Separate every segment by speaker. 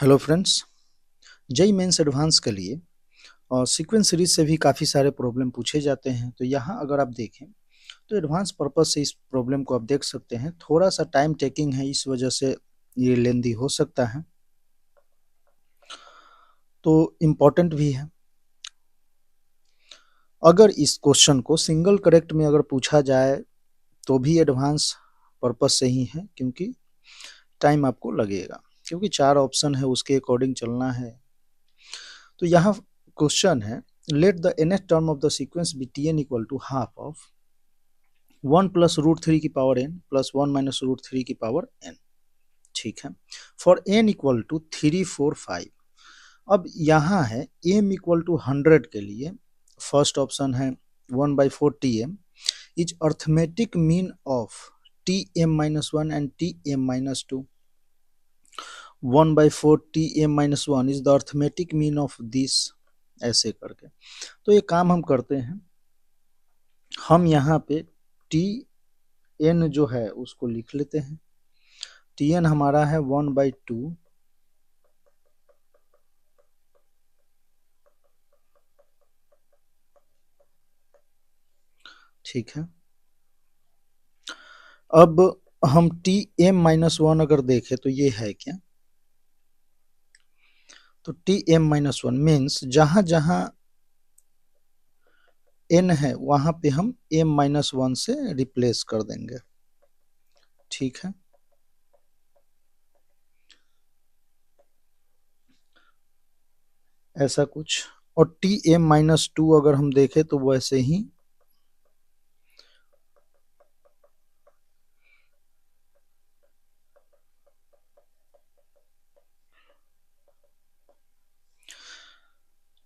Speaker 1: Hello friends, JEE mains advance के लिए sequence series से भी काफ़ी सारे प्रॉब्लम पूछे जाते हैं। तो यहाँ अगर आप देखें तो एडवांस पर्पस से इस प्रॉब्लम को आप देख सकते हैं। थोड़ा सा टाइम टेकिंग है, इस वजह से ये लेंदी हो सकता है, तो इम्पोर्टेंट भी है। अगर इस क्वेश्चन को सिंगल करेक्ट में अगर पूछा जाए तो भी एडवांस पर्पस से ही है, क्योंकि टाइम आपको लगेगा, क्योंकि 4 ऑप्शन है उसके अकॉर्डिंग चलना है। तो यहाँ क्वेश्चन है, let the nth term of the sequence be tn equal to half of 1 plus root three की power n plus 1 minus root three की पावर n। ठीक है, फॉर n इक्वल टू 3 4 5। अब यहाँ है m इक्वल टू 100 के लिए first option है 1/4 tm is arithmetic mean of tm minus 1 and tm minus 2। 1/4 tm minus 1 is the arithmetic mean of this, ऐसे करके। तो ये काम हम करते हैं, हम यहाँ पे टी एन जो है उसको लिख लेते हैं। टी एन हमारा है 1/2 ठीक है। अब हम टी एम माइनस 1 अगर देखें तो ये है क्या, तो टी एम माइनस 1 मीन्स जहां जहां एन है वहां पे हम एम माइनस 1 से रिप्लेस कर देंगे। ठीक है, ऐसा कुछ। और टी एम माइनस 2 अगर हम देखें तो वैसे ही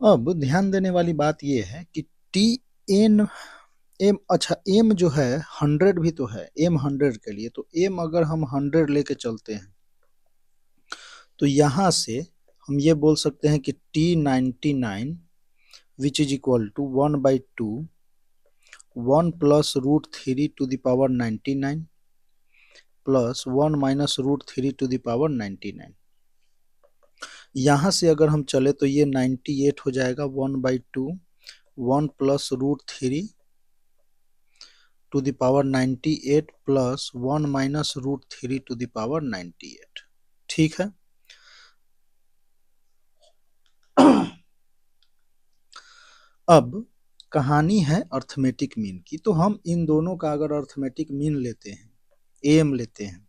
Speaker 1: अब ध्यान देने वाली बात यह है कि टी एन एम, अच्छा एम जो है 100 भी तो है, एम 100 के लिए, तो एम अगर हम 100 लेके चलते हैं तो यहाँ से हम ये बोल सकते हैं कि T99 which is equal to 1/2 1 plus root three to the power 99 plus 1 minus root three to the power 99। यहाँ से अगर हम चले तो ये 98 हो जाएगा 1/2 1 plus root three to the power 98 plus 1 minus root three to the power 98। ठीक है, अब कहानी है अर्थमेटिक मीन की। तो हम इन दोनों का अगर अर्थमेटिक मीन लेते हैं, एम लेते हैं,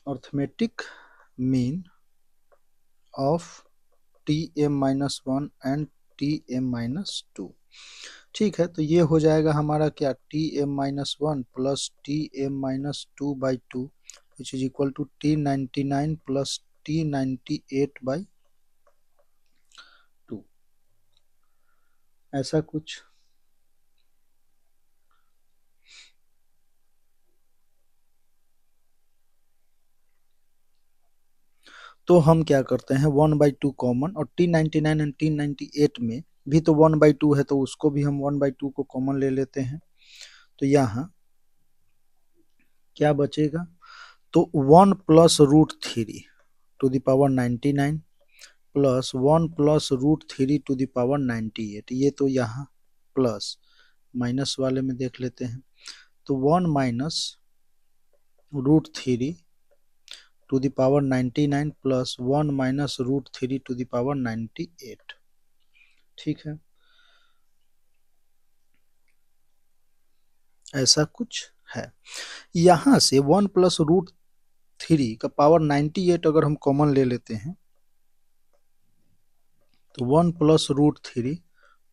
Speaker 1: arithmetic mean of T M minus 1 and T M minus 2। ठीक है, तो ये हो जाएगा हमारा क्या, T M minus 1 plus T M minus 2/2 which is equal to T99 plus T98/2, ऐसा कुछ। तो हम क्या करते हैं, 1/2 कॉमन, और T99 एंड T98 में भी तो 1/2 है, तो उसको भी हम 1/2 को कॉमन ले लेते हैं। तो यहाँ क्या बचेगा, तो 1 plus root three to the power 99 plus 1 plus root three to the power 98, ये तो यहाँ प्लस माइनस वाले में देख लेते हैं। तो 1 minus root three to the power 99 plus 1 minus root three to the power 98। ठीक है, ऐसा कुछ है। यहाँ से 1 प्लस रूट थ्री का पावर 98 अगर हम कॉमन ले लेते हैं तो 1 plus root three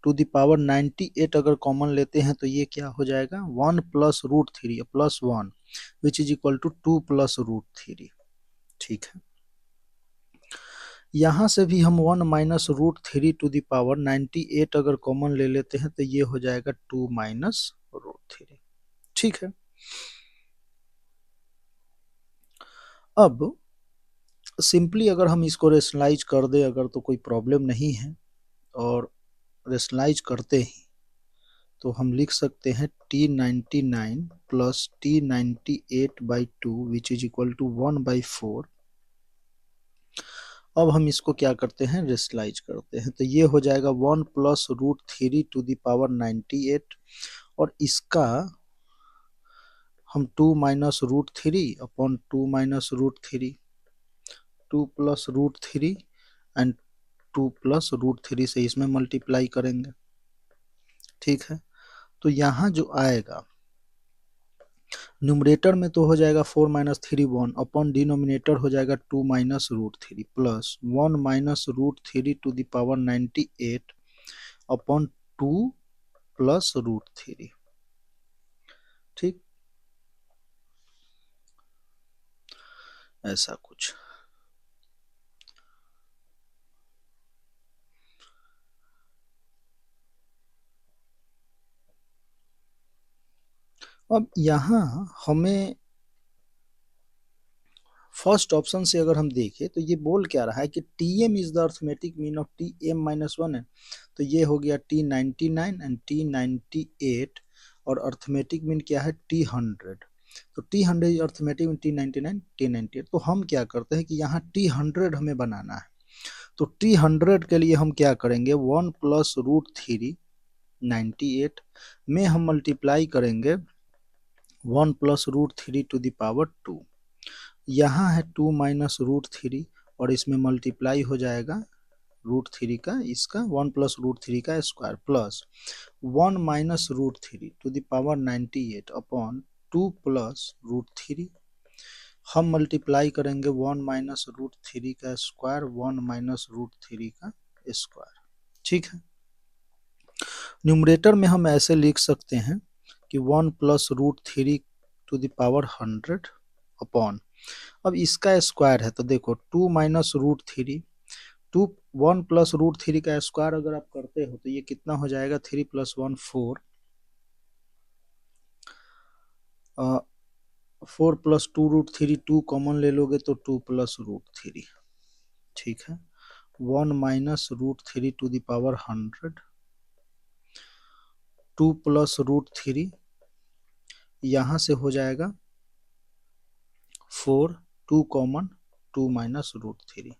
Speaker 1: to the power 98 अगर कॉमन लेते हैं तो ये क्या हो जाएगा, 1 plus root three plus 1 which is equal to 2 plus root three. ठीक है, यहाँ से भी हम 1 minus root three to the power 98 अगर कॉमन ले लेते हैं तो ये हो जाएगा 2 माइनस रूट थ्री। ठीक है, अब सिंपली अगर हम इसको रेशनलाइज कर दे अगर तो कोई प्रॉब्लम नहीं है, और रेशनलाइज करते ही तो हम लिख सकते हैं T99 plus T98/2 which is equal to 1/4। अब हम इसको क्या करते हैं, रेशनलाइज करते हैं, तो ये हो जाएगा 1 plus root 3 to the power 98 और इसका हम 2 minus root 3 upon 2 minus root 3, 2 plus root 3 and 2 plus root 3 से इसमें मल्टीप्लाई करेंगे। ठीक है, तो यहाँ जो आएगा न्यूमरेटर में तो हो जाएगा 4 माइनस 3 1 अपॉन डिनोमिनेटर हो जाएगा 2 minus root 3 plus 1 minus root 3 to the power 98 upon 2 plus root 3। ठीक, ऐसा कुछ। अब यहाँ हमें फर्स्ट ऑप्शन से अगर हम देखें तो ये बोल क्या रहा है कि Tm is the arithmetic mean of Tm-1 है, तो ये हो गया T99 एंड T98 और अर्थमेटिक मीन क्या है T100। तो T100 arithmetic mean T99 T98। तो हम क्या करते हैं कि यहाँ T100 हमें बनाना है, तो T100 के लिए हम क्या करेंगे 1 प्लस रूट 3 98 में हम मल्टीप्लाई करेंगे 1 plus root 3 to the power 2। यहाँ है 2 माइनस रूट 3 और इसमें मल्टीप्लाई हो जाएगा रूट 3 का, इसका 1 प्लस रूट 3 का square plus 1 minus root 3 to the power 98 upon 2 plus root 3। हम मल्टीप्लाई करेंगे 1 माइनस रूट 3 का स्क्वायर 1 माइनस रूट 3 का स्क्वायर। ठीक है, न्यूमरेटर में हम ऐसे लिख सकते हैं कि 1 plus root 3 to the power 100 upon, अब इसका स्क्वायर है तो देखो 2 माइनस रूट 3, 1 प्लस रूट 3 का स्क्वायर अगर आप करते हो तो ये कितना हो जाएगा 3 प्लस 1 4, 4 प्लस 2 रूट 3, 2 कॉमन ले लोगे तो 2 प्लस रूट 3। ठीक है, 1 minus root 3 to the power 100, 2 plus root 3, यहाँ से हो जाएगा 4, 2 कॉमन, 2 माइनस रूट 3।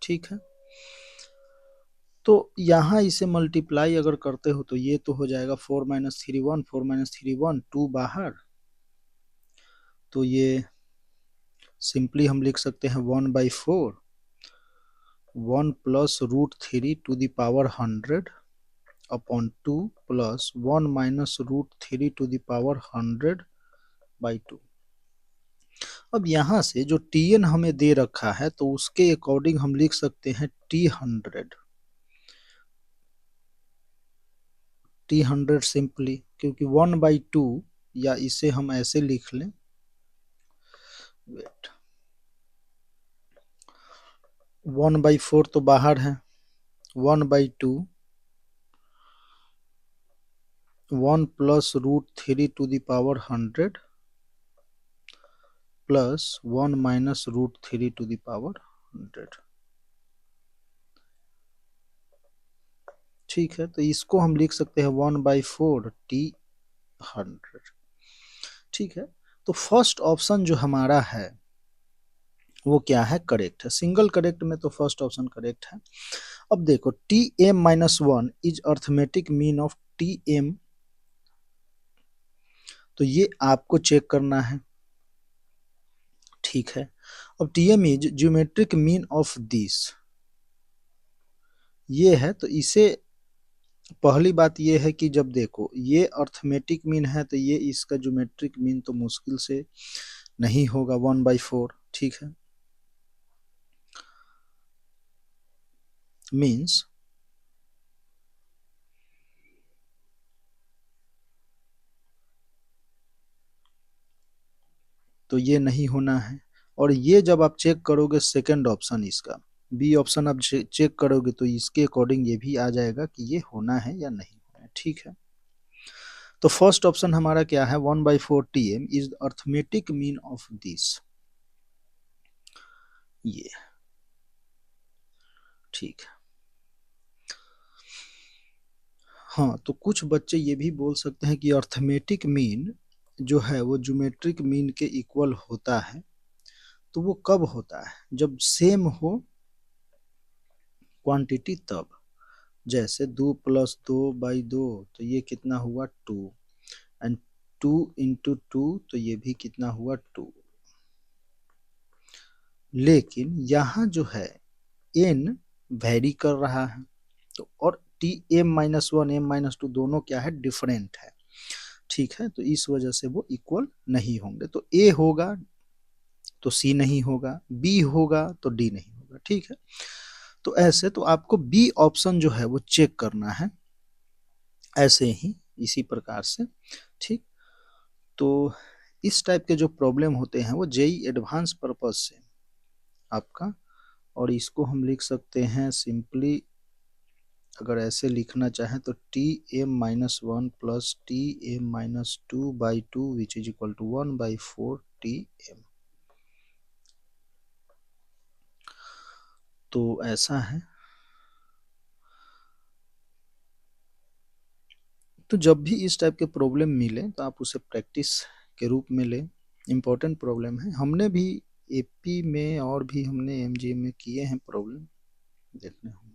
Speaker 1: ठीक है, तो यहाँ इसे मल्टीप्लाई अगर करते हो तो ये तो हो जाएगा 4 माइनस 3 1, 4 माइनस 3 1, 2 बाहर, तो ये सिंपली हम लिख सकते हैं 1/4, 1 plus root 3 to the power 100 upon 2 plus 1 minus root 3 to the power 100/2। अब यहाँ से जो Tn हमें दे रखा है तो उसके अकॉर्डिंग हम लिख सकते हैं T100 सिंपली, क्योंकि 1/2 या इसे हम ऐसे लिख लें, वेट 1/4 तो बाहर है, 1/2 1 plus root 3 to the power 100 plus 1 minus root 3 to the power 100। ठीक है, तो इसको हम लिख सकते हैं 1/4 T100। ठीक है, तो फर्स्ट ऑप्शन जो हमारा है वो क्या है, करेक्ट है। सिंगल करेक्ट में तो फर्स्ट ऑप्शन करेक्ट है। अब देखो Tm-1 is arithmetic mean of Tm, तो ये आपको चेक करना है। ठीक है, अब Tm is geometric mean of this, ये है, तो इसे पहली बात ये है कि जब देखो ये अर्थमेटिक मीन है तो ये इसका ज्योमेट्रिक मीन तो मुश्किल से नहीं होगा 1/4। ठीक है, मीन्स तो ये नहीं होना है। और ये जब आप चेक करोगे सेकंड ऑप्शन, इसका बी ऑप्शन आप चेक करोगे तो इसके अकॉर्डिंग ये भी आ जाएगा कि ये होना है या नहीं होना है। ठीक है, तो फर्स्ट ऑप्शन हमारा क्या है, 1/4 Tm is arithmetic mean of this, ये। ठीक है, हाँ, तो कुछ बच्चे ये भी बोल सकते हैं कि अर्थमेटिक मीन जो है वो ज्योमेट्रिक मीन के इक्वल होता है। तो वो कब होता है? जब सेम हो क्वांटिटी तब। जैसे 2 + 2/2 तो ये कितना हुआ 2, एंड 2 × 2 तो ये भी कितना हुआ 2। लेकिन यहाँ जो है n वेरी कर रहा है, तो और m-1 m-2 दोनों क्या है, डिफरेंट है। ठीक है, तो इस वजह से वो इक्वल नहीं होंगे। तो a होगा तो c नहीं होगा, b होगा तो d नहीं होगा। ठीक है, तो ऐसे तो आपको b ऑप्शन जो है वो चेक करना है, ऐसे ही इसी प्रकार से। ठीक, तो इस टाइप के जो प्रॉब्लम होते हैं वो जेई एडवांस पर्पस से आपका, और इसको हम लिख सकते हैं सिंपली, अगर ऐसे लिखना चाहें तो Tm-1 + Tm-2/2 which is equal to 1/4 Tm। तो ऐसा है। तो जब भी इस टाइप के प्रॉब्लम मिले तो आप उसे प्रैक्टिस के रूप में लें। इम्पोर्टेंट प्रॉब्लम है, हमने भी एपी में और भी हमने एमजीएम में किए हैं प्रॉब्लम, देखने होंगे।